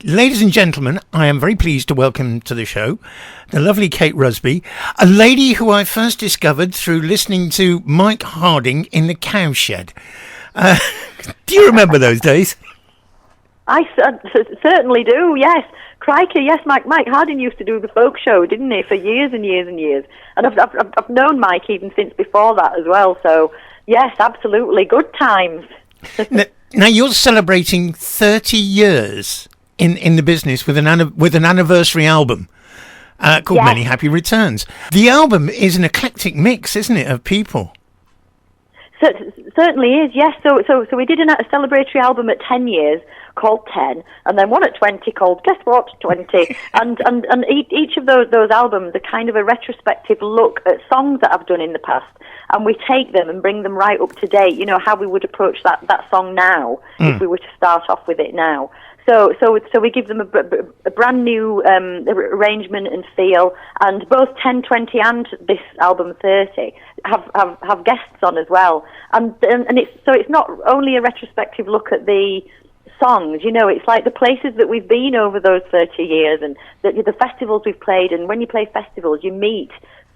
Ladies and gentlemen, I am very pleased to welcome to the show the lovely Kate Rusby, a lady who I first discovered through listening to Mike Harding in the Cowshed. Do you remember those days? I certainly do, yes. Crikey, yes, Mike Harding used to do the folk show, didn't he, for years and years and years. And I've known Mike even since before that as well, so yes, absolutely, good times. Now you're celebrating 30 years in the business with an anniversary album called Many Happy Returns. The album is an eclectic mix, isn't it, of people? Certainly is, yes. So we did a celebratory album at 10 years called 10, and then one at 20 called, guess what, 20. and each of those albums are kind of a retrospective look at songs that I've done in the past, and we take them and bring them right up to date, you know, how we would approach that song now if we were to start off with it now. So we give them a brand new arrangement and feel, and both 10, 20 and this album 30 have guests on as well. And it's not only a retrospective look at the songs, you know, it's like the places that we've been over those 30 years and the festivals we've played. And when you play festivals, you meet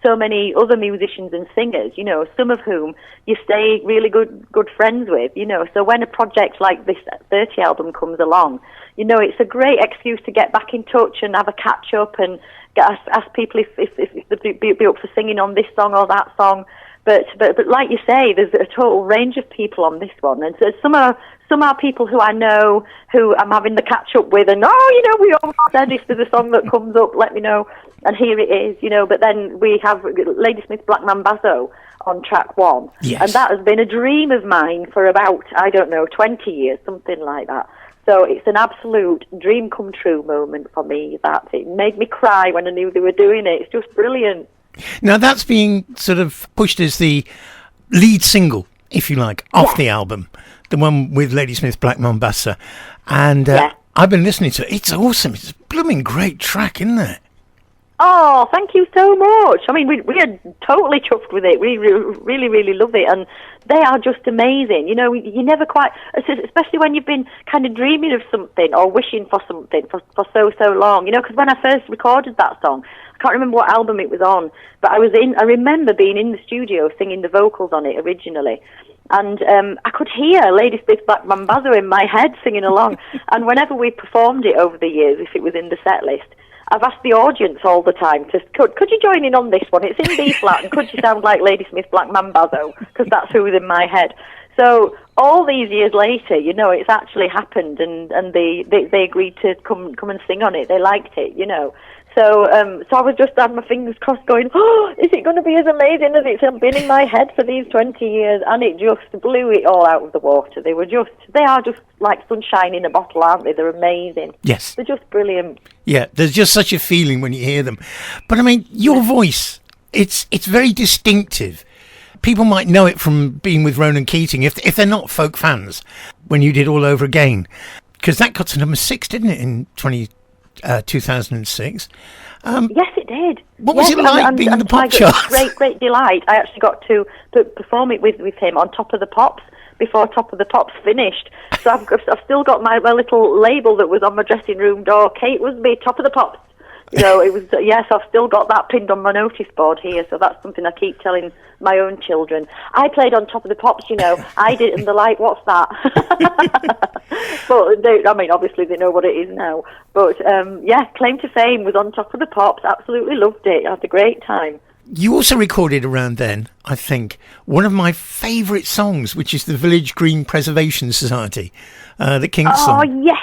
so many other musicians and singers, you know, some of whom you stay really good friends with, you know. So when a project like this 30 album comes along, you know, it's a great excuse to get back in touch and have a catch up and ask people if they'd be up for singing on this song or that song. But like you say, there's a total range of people on this one, and so some are people who I know, who I'm having the catch up with, and you know, we all said if there's a song that comes up, let me know, and here it is, you know. But then we have Ladysmith Black Mambazo on track 1, and that has been a dream of mine for about 20 years, something like that. So it's an absolute dream come true moment for me. That it made me cry when I knew they were doing it. It's just brilliant. Now that's being sort of pushed as the lead single, if you like, off the album, the one with Ladysmith Black Mombasa. And I've been listening to it. It's awesome. It's a blooming great track, isn't it? Oh, thank you so much. I mean, we are totally chuffed with it. We really, really love it. And they are just amazing. You know, you never quite, especially when you've been kind of dreaming of something or wishing for something for so long. You know, because when I first recorded that song, I can't remember what album it was on, but I remember being in the studio singing the vocals on it originally. And I could hear Ladysmith Black Mambazo in my head singing along. And whenever we performed it over the years, if it was in the set list, I've asked the audience all the time, could you join in on this one? It's in B flat, and could you sound like Ladysmith Black Mambazo? Because that's who was in my head. So all these years later, you know, it's actually happened, and they agreed to come and sing on it. They liked it, you know. So I was just had my fingers crossed going, is it going to be as amazing as it's been in my head for these 20 years? And it just blew it all out of the water. They are just like sunshine in a bottle, aren't they? They're amazing. Yes. They're just brilliant. Yeah, there's just such a feeling when you hear them. But I mean, your voice, it's very distinctive. People might know it from being with Ronan Keating, if they're not folk fans, when you did All Over Again. Because that got to number 6, didn't it, in 2006? Yes, it did. What was it like being in the pop charts? Great delight. I actually got to perform it with him on Top of the Pops before Top of the Pops finished. So I've still got my little label that was on my dressing room door. Kate Rusby, Top of the Pops. You know, it was, yes, I've still got that pinned on my notice board here, so that's something I keep telling my own children. I played on Top of the Pops, you know, I did, and they're like, what's that? But, obviously they know what it is now. But, Claim to Fame was on Top of the Pops, absolutely loved it, I had a great time. You also recorded around then, I think, one of my favourite songs, which is the Village Green Preservation Society, the King's song. Oh, yes.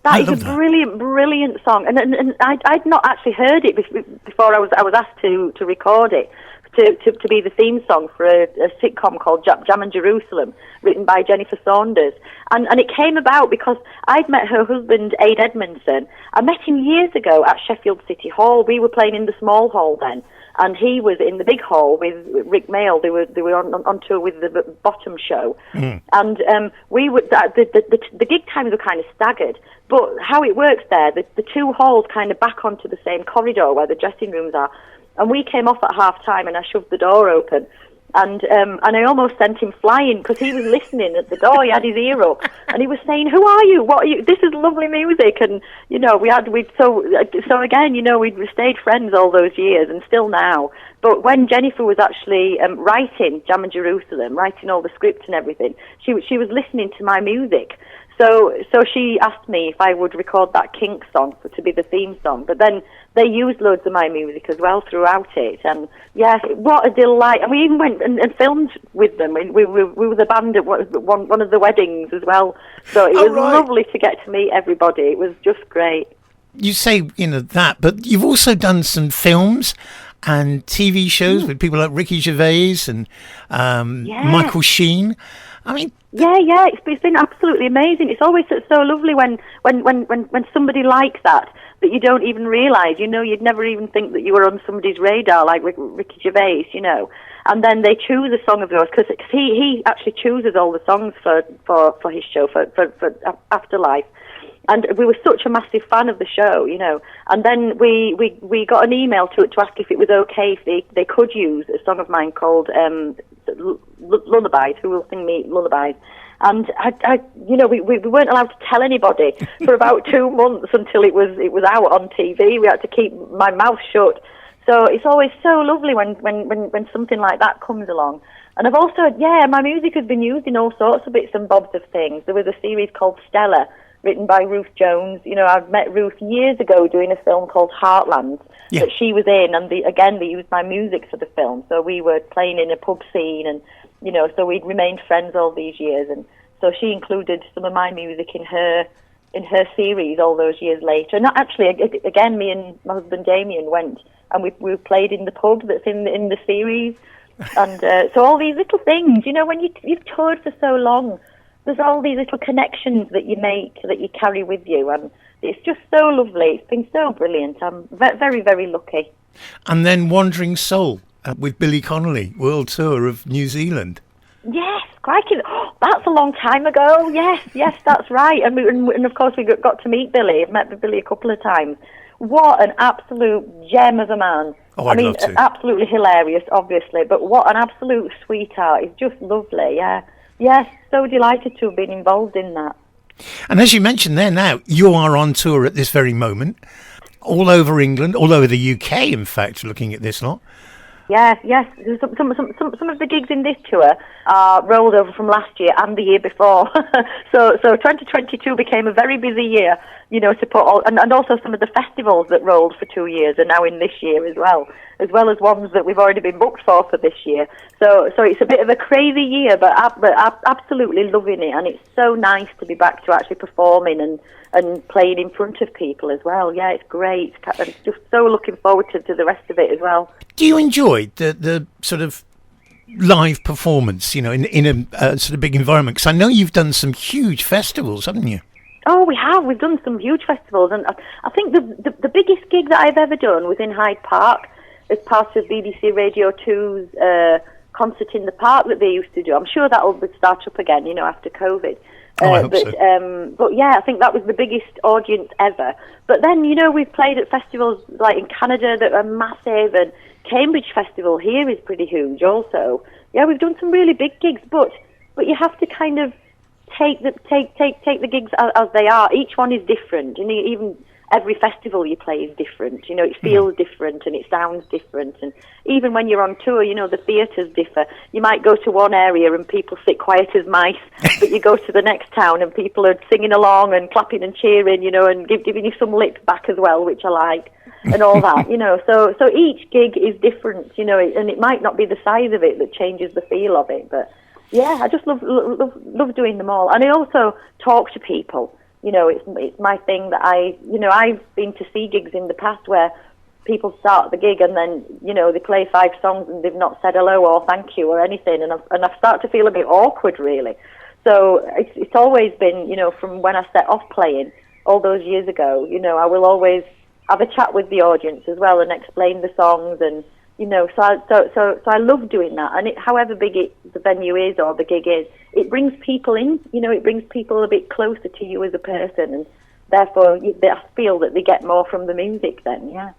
That is a brilliant song, and I'd not actually heard it before I was asked to record it to be the theme song for a sitcom called Jam and Jerusalem, written by Jennifer Saunders, and it came about because I'd met her husband Ade Edmondson. I met him years ago at Sheffield City Hall. We were playing in the small hall then, and he was in the big hall with Rick Mail. They were on tour with the Bottom Show, and we would the gig times were kind of staggered. But how it works there, the two halls kind of back onto the same corridor where the dressing rooms are. And we came off at half-time and I shoved the door open. And I almost sent him flying because he was listening at the door. He had his ear up, and he was saying, "Who are you? What are you? This is lovely music." And so again, we stayed friends all those years, and still now. But when Jennifer was actually writing Jam and Jerusalem, writing all the scripts and everything, she was listening to my music. So she asked me if I would record that Kink song to be the theme song. But then they used loads of my music as well throughout it. And yeah, what a delight. And we even went and filmed with them. We were the band at one of the weddings as well. So it was lovely to get to meet everybody. It was just great. You say, that, but you've also done some films and TV shows with people like Ricky Gervais and Michael Sheen. I mean, it's been absolutely amazing. It's always so lovely when somebody likes that you don't even realise. You'd never even think that you were on somebody's radar, like Ricky Gervais, And then they choose a song of yours because he actually chooses all the songs for his show for Afterlife. And we were such a massive fan of the show, And then we got an email to ask if it was okay if they could use a song of mine called Lullabies. Who will sing me lullabies? And we weren't allowed to tell anybody for about 2 months until it was out on TV. We had to keep my mouth shut. So it's always so lovely when something like that comes along. And I've also, my music has been used in all sorts of bits and bobs of things. There was a series called Stella, written by Ruth Jones. I've met Ruth years ago doing a film called Heartlands that she was in, and they used my music for the film. So we were playing in a pub scene, and so we'd remained friends all these years. And so she included some of my music in her series all those years later. And actually, again, me and my husband Damien went and we played in the pub that's in the series. And so all these little things, when you've toured for so long, there's all these little connections that you make that you carry with you, and it's just so lovely. It's been so brilliant. I'm very, very lucky. And then Wandering Soul with Billy Connolly, world tour of New Zealand. Yes, crikey, that's a long time ago. Yes, that's right. And of course we got to meet Billy. I've met Billy a couple of times. What an absolute gem of a man. Oh, I'd love to. Absolutely hilarious, obviously, but what an absolute sweetheart. He's just lovely, yeah. Yes, so delighted to have been involved in that. And as you mentioned there now, you are on tour at this very moment, all over England, all over the UK, in fact, looking at this lot. Yes. Some of the gigs in this tour are rolled over from last year and the year before. so 2022 became a very busy year, to put all, and also some of the festivals that rolled for 2 years are now in this year as well as ones that we've already been booked for this year. So it's a bit of a crazy year, but absolutely loving it, and it's so nice to be back to actually performing and playing in front of people as well. Yeah, it's great. I'm just so looking forward to the rest of it as well. Do you enjoy the sort of live performance, in a sort of big environment? Because I know you've done some huge festivals, haven't you? Oh, we have. We've done some huge festivals, and I think the biggest gig that I've ever done was in Hyde Park as part of BBC Radio 2's concert in the park that they used to do. I'm sure that will start up again, after COVID. I hope so. But yeah, I think that was the biggest audience ever. But then, we've played at festivals like in Canada that are massive, and Cambridge Festival here is pretty huge also. Yeah, we've done some really big gigs, but you have to kind of take the gigs as they are. Each one is different, and even every festival you play is different. It feels different and it sounds different. And even when you're on tour, the theatres differ. You might go to one area and people sit quiet as mice, but you go to the next town and people are singing along and clapping and cheering, and giving you some lip back as well, which I like, and all that, So each gig is different, and it might not be the size of it that changes the feel of it, but yeah, I just love doing them all. And I also talk to people. It's my thing that I've been to see gigs in the past where people start the gig and then, they play 5 songs and they've not said hello or thank you or anything, and I start to feel a bit awkward, really. So it's always been, from when I set off playing all those years ago, I will always have a chat with the audience as well and explain the songs, and so I love doing that. And however big the venue is or the gig is, it brings people in. It brings people a bit closer to you as a person, and therefore I feel that they get more from the music then. Yeah.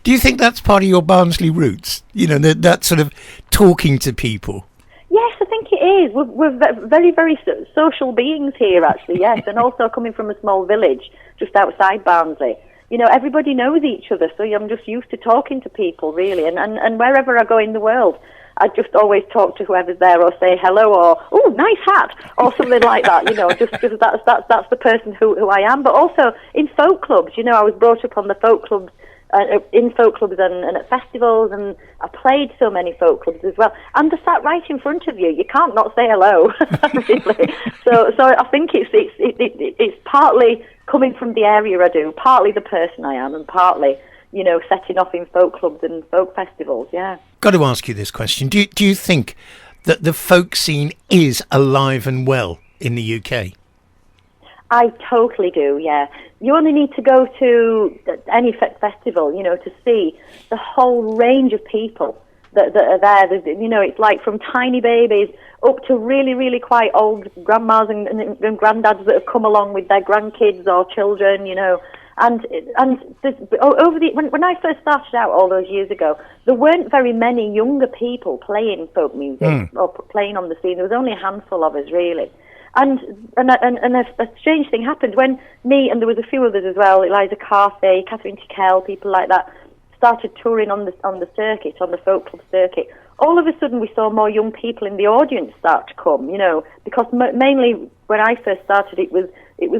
Do you think that's part of your Barnsley roots? That sort of talking to people? Yes, I think it is. We're very, very social beings here, actually, yes. And also coming from a small village just outside Barnsley, everybody knows each other, so I'm just used to talking to people, really. And wherever I go in the world, I just always talk to whoever's there or say hello or, oh, nice hat, or something like that, just that's the person who I am. But also in folk clubs, I was brought up on the folk clubs, in folk clubs and at festivals, and I played so many folk clubs as well. And they're sat right in front of you. You can't not say hello, really. So I think it's partly coming from the area I do, partly the person I am, and partly, setting off in folk clubs and folk festivals, yeah. Got to ask you this question. Do you think that the folk scene is alive and well in the UK? I totally do, yeah. You only need to go to any festival, to see the whole range of people that are there. It's like from tiny babies up to really, really quite old grandmas and granddads that have come along with their grandkids or children, And when I first started out all those years ago, there weren't very many younger people playing folk music or playing on the scene. There was only a handful of us, really. And a strange thing happened when me, and there was a few others as well, Eliza Carthy, Catherine Tickell, people like that, started touring on the circuit, on the folk club circuit. All of a sudden we saw more young people in the audience start to come, because mainly when I first started it was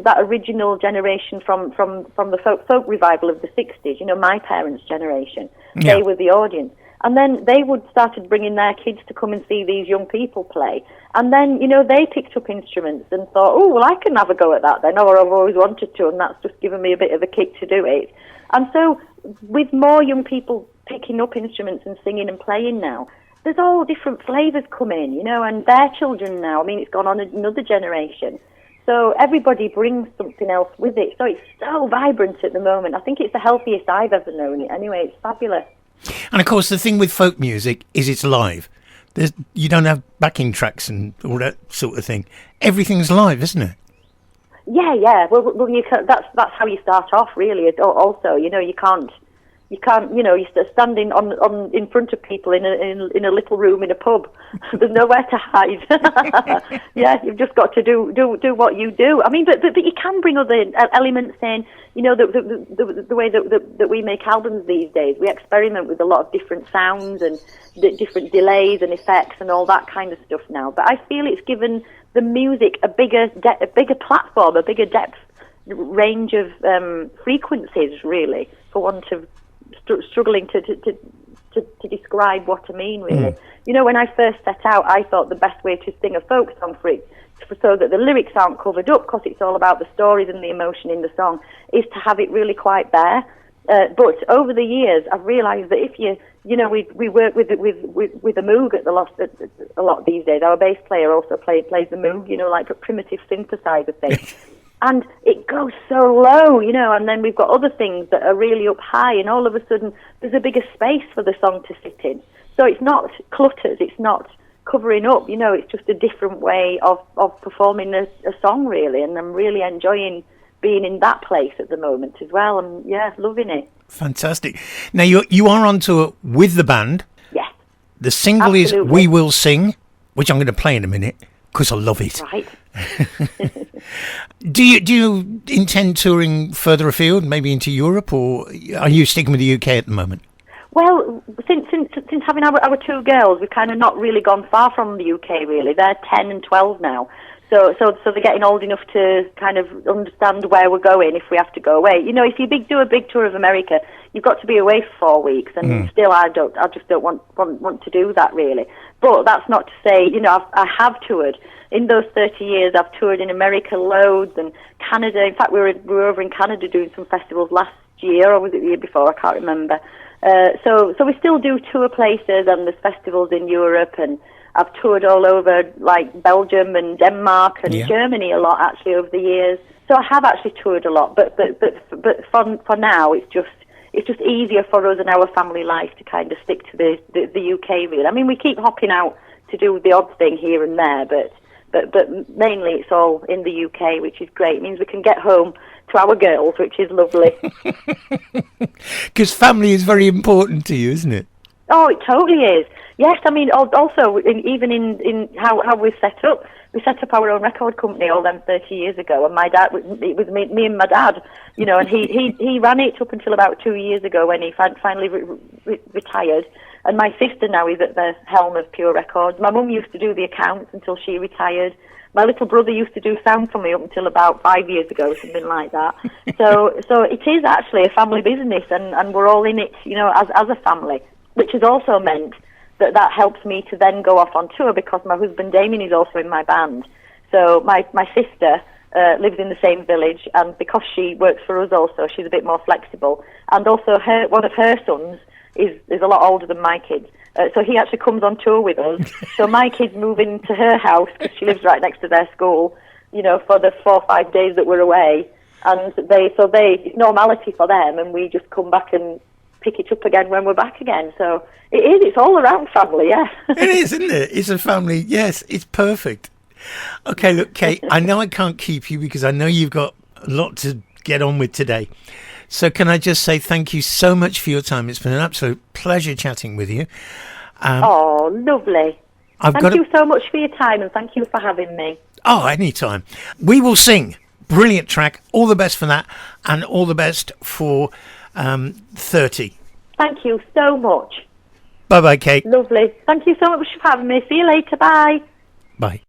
that original generation from the folk revival of the 60s, my parents' generation. Yeah. They were the audience. And then they started bringing their kids to come and see these young people play. And then, they picked up instruments and thought, oh, well, I can have a go at that then, or I've always wanted to, and that's just given me a bit of a kick to do it. And so with more young people picking up instruments and singing and playing now, there's all different flavours come in, and their children now, it's gone on another generation. So everybody brings something else with it. So it's so vibrant at the moment. I think it's the healthiest I've ever known it. Anyway, it's fabulous. And of course, the thing with folk music is it's live. You don't have backing tracks and all that sort of thing. Everything's live, isn't it? Yeah. Well, that's how you start off, really. Also, you can't. You're standing on in front of people in a little room in a pub. There's nowhere to hide. Yeah, you've just got to do what you do. But you can bring other elements in. The way that we make albums these days, we experiment with a lot of different sounds and different delays and effects and all that kind of stuff now. But I feel it's given the music a bigger platform, a bigger depth range of frequencies, really, for want of struggling to describe what I mean, really. When I first set out, I thought the best way to sing a folk song so that the lyrics aren't covered up, because it's all about the stories and the emotion in the song, is to have it really quite bare. But over the years, I've realised that if we work with the Moog a lot these days. Our bass player also plays the Moog, like a primitive synthesizer thing. And it goes so low, and then we've got other things that are really up high, and all of a sudden there's a bigger space for the song to sit in. So it's not cluttered, it's not covering up, it's just a different way of performing a song, really, and I'm really enjoying being in that place at the moment as well. I'm, loving it. Fantastic. Now, you are on tour with the band. Yes. The single Absolutely. Is We Will Sing, which I'm going to play in a minute, because I love it. Right. Do you intend touring further afield, maybe into Europe, or are you sticking with the UK at the moment? Well, since having our two girls, we've kind of not really gone far from the UK, really. They're 10 and 12 now. So they're getting old enough to kind of understand where we're going if we have to go away. If you do a big tour of America, you've got to be away for 4 weeks, and still I just don't want to do that, really. But that's not to say, I have toured. In those 30 years, I've toured in America loads, and Canada. In fact, we were over in Canada doing some festivals last year, or was it the year before? I can't remember. So we still do tour places, and there's festivals in Europe, and I've toured all over, like Belgium and Denmark and Germany a lot, actually, over the years. So I have actually toured a lot, but for now, it's just easier for us and our family life to kind of stick to the UK, really. We keep hopping out to do the odd thing here and there, but mainly it's all in the UK, which is great. It means we can get home to our girls, which is lovely. Because family is very important to you, isn't it? Oh, it totally is. Yes, I mean, also, even in how we set up our own record company all them 30 years ago, and my dad, it was me and my dad, you know, and he ran it up until about 2 years ago when he finally retired, and my sister now is at the helm of Pure Records. My mum used to do the accounts until she retired. My little brother used to do sound for me up until about 5 years ago, something like that. So it is actually a family business, and we're all in it, you know, as a family, which has also meant that helps me to then go off on tour, because my husband Damien is also in my band. So my sister lives in the same village, and because she works for us also, she's a bit more flexible. And also one of her sons is a lot older than my kids. So he actually comes on tour with us. So my kids move into her house, because she lives right next to their school, you know, for the 4 or 5 days that we're away. And it's normality for them, and we just come back and pick it up again when we're back again. So it's all around family, yeah. It is, isn't it? It's a family. Yes, it's perfect. Okay, look, Kate, I know I can't keep you because I know you've got a lot to get on with today. So can I just say thank you so much for your time. It's been an absolute pleasure chatting with you. Oh, lovely. Thank you so much for your time, and thank you for having me. Oh, anytime. We Will Sing. Brilliant track. All the best for that, and all the best for 30. Thank you so much. Bye-bye, Kate. Lovely. Thank you so much for having me. See you later. Bye. Bye.